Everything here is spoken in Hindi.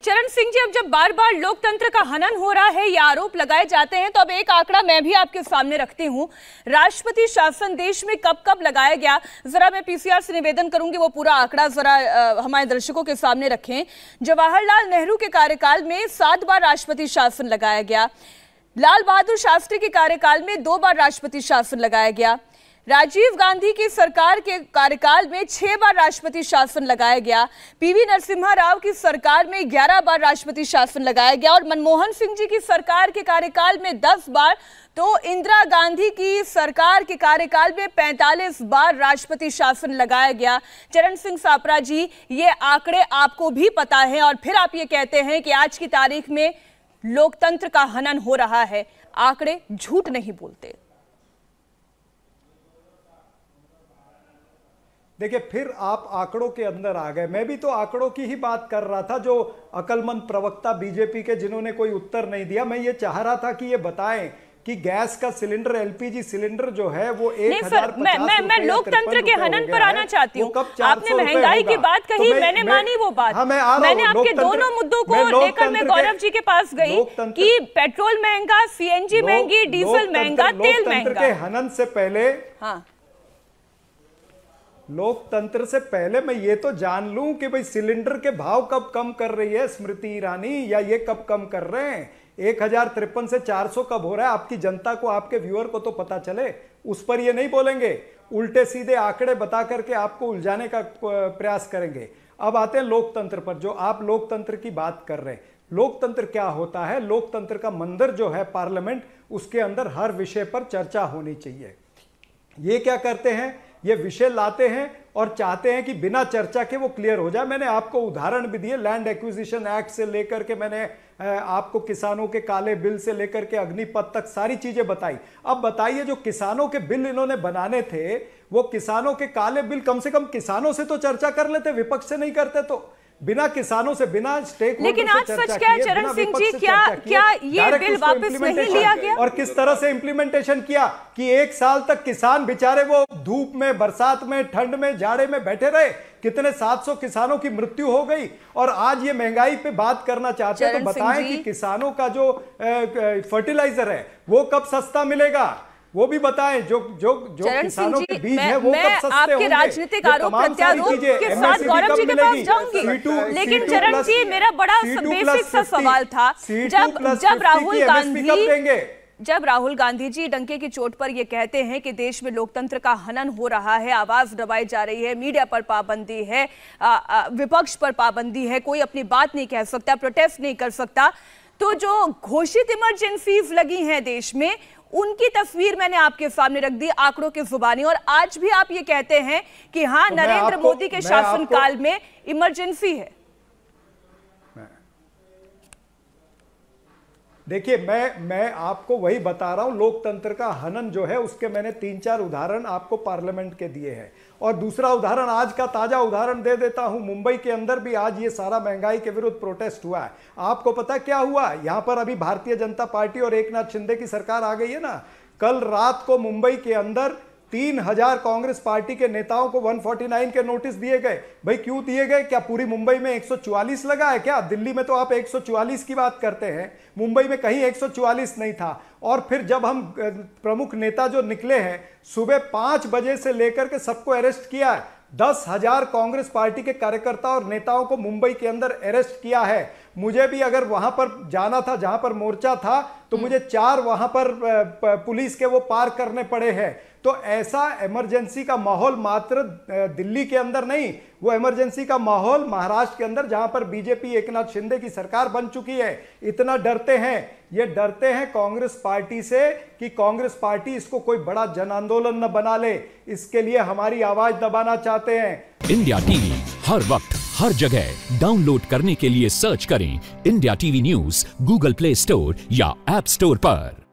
चरण सिंह जी, अब जब बार बार लोकतंत्र का हनन हो रहा है, ये आरोप लगाए जाते हैं, तो अब एक आंकड़ा मैं भी आपके सामने रखती हूं। राष्ट्रपति शासन देश में कब कब लगाया गया, जरा मैं पीसीआर से निवेदन करूंगी वो पूरा आंकड़ा जरा हमारे दर्शकों के सामने रखें। जवाहरलाल नेहरू के कार्यकाल में 7 बार राष्ट्रपति शासन लगाया गया। लाल बहादुर शास्त्री के कार्यकाल में 2 बार राष्ट्रपति शासन लगाया गया। राजीव गांधी की सरकार के कार्यकाल में 6 बार राष्ट्रपति शासन लगाया गया। पीवी नरसिम्हा राव की सरकार में 11 बार राष्ट्रपति शासन लगाया गया और मनमोहन सिंह जी की सरकार के कार्यकाल में 10 बार, तो इंदिरा गांधी की सरकार के कार्यकाल में 45 बार राष्ट्रपति शासन लगाया गया। चरण सिंह सापरा जी, ये आंकड़े आपको भी पता है और फिर आप ये कहते हैं कि आज की तारीख में लोकतंत्र का हनन हो रहा है। आंकड़े झूठ नहीं बोलते। देखिए, फिर आप आंकड़ों के अंदर आ गए। मैं भी तो आंकड़ों की ही बात कर रहा था। जो अकलमंद प्रवक्ता बीजेपी के जिन्होंने कोई उत्तर नहीं दिया, मैं ये चाह रहा था कि ये बताएं कि गैस का सिलेंडर, एलपीजी सिलेंडर जो है वो 1050 मैं लोकतंत्र के हनन पर आना चाहती हूँ। आपने महंगाई की बात कही, मैंने मानी वो बात। मैंने आपके दोनों मुद्दों को लेकर मैं गौरव जी के पास गई कि पेट्रोल महंगा, सीएनजी महंगी, डीजल महंगा, तेल महंगा। के हनन से पहले, हाँ, लोकतंत्र से पहले मैं ये तो जान लूं कि भाई सिलेंडर के भाव कब कम कर रही है स्मृति ईरानी, या ये कब कम कर रहे हैं। 1053 से 400 कब हो रहा है, आपकी जनता को, आपके व्यूअर को तो पता चले। उस पर ये नहीं बोलेंगे, उल्टे सीधे आंकड़े बता करके आपको उलझाने का प्रयास करेंगे। अब आते हैं लोकतंत्र पर, जो आप लोकतंत्र की बात कर रहे हैं। लोकतंत्र क्या होता है? लोकतंत्र का मंदिर जो है पार्लियामेंट, उसके अंदर हर विषय पर चर्चा होनी चाहिए। ये क्या करते हैं, ये विषय लाते हैं और चाहते हैं कि बिना चर्चा के वो क्लियर हो जाए। मैंने आपको उदाहरण भी दिए, लैंड एक्विजिशन एक्ट से लेकर के मैंने आपको किसानों के काले बिल से लेकर के अग्निपथ तक सारी चीजें बताई। अब बताइए, जो किसानों के बिल इन्होंने बनाने थे, वो किसानों के काले बिल कम से कम किसानों से तो चर्चा कर लेते, विपक्ष से नहीं करते। तो बिना किसानों से, बिना स्टेक होल्डर लेकिन आज सच क्या है चरण सिंह जी, क्या ये बिल वापस नहीं लिया गया? और किस तरह से इंप्लीमेंटेशन किया कि 1 साल तक किसान बेचारे वो धूप में, बरसात में, ठंड में, जाड़े में बैठे रहे। कितने 700 किसानों की मृत्यु हो गई। और आज ये महंगाई पे बात करना चाहते हैं, तो बताएं कि किसानों का जो फर्टिलाइजर है वो कब सस्ता मिलेगा, वो भी बताएं। जो किसानों के बीज है वो कब सस्ते होंगे। आपके राजनीतिक आरोप प्रत्यारोप के साथ गौरव जी के पास जाऊंगी, लेकिन चरण जी, मेरा बड़ा बेसिक सा सवाल था, जब राहुल गांधी जी डंके की चोट पर ये कहते हैं कि देश में लोकतंत्र का हनन हो रहा है, आवाज दबाई जा रही है, मीडिया पर पाबंदी है, विपक्ष पर पाबंदी है, कोई अपनी बात नहीं कह सकता, प्रोटेस्ट नहीं कर सकता, तो जो घोषित इमरजेंसीज लगी हैं देश में, उनकी तस्वीर मैंने आपके सामने रख दी आंकड़ों की जुबानी। और आज भी आप ये कहते हैं कि हाँ, नरेंद्र मोदी के शासनकाल में इमरजेंसी है। देखिए, मैं आपको वही बता रहा हूं, लोकतंत्र का हनन जो है उसके मैंने 3-4 उदाहरण आपको पार्लियामेंट के दिए हैं। और दूसरा उदाहरण, आज का ताजा उदाहरण दे देता हूं। मुंबई के अंदर भी आज ये सारा महंगाई के विरुद्ध प्रोटेस्ट हुआ है। आपको पता क्या हुआ? यहां पर अभी भारतीय जनता पार्टी और एकनाथ शिंदे की सरकार आ गई है ना। कल रात को मुंबई के अंदर 3000 कांग्रेस पार्टी के नेताओं को 149 के नोटिस दिए गए। भाई क्यों दिए गए? क्या पूरी मुंबई में 144 लगा है क्या? दिल्ली में तो आप 144 की बात करते हैं, मुंबई में कहीं 144 नहीं था। और फिर जब हम प्रमुख नेता जो निकले हैं, सुबह 5 बजे से लेकर के सबको अरेस्ट किया है। 10,000 कांग्रेस पार्टी के कार्यकर्ता और नेताओं को मुंबई के अंदर अरेस्ट किया है। मुझे भी अगर वहां पर जाना था जहां पर मोर्चा था, तो मुझे 4 वहां पर पुलिस के वो पार करने पड़े हैं। तो ऐसा इमरजेंसी का माहौल मात्र दिल्ली के अंदर नहीं, वो इमरजेंसी का माहौल महाराष्ट्र के अंदर, जहां पर बीजेपी एकनाथ शिंदे की सरकार बन चुकी है। इतना डरते हैं, ये डरते हैं कांग्रेस पार्टी से कि कांग्रेस पार्टी इसको कोई बड़ा जन आंदोलन न बना ले, इसके लिए हमारी आवाज दबाना चाहते हैं। इंडिया टीवी हर वक्त हर जगह डाउनलोड करने के लिए सर्च करें India TV news Google play store या ऐप स्टोर पर।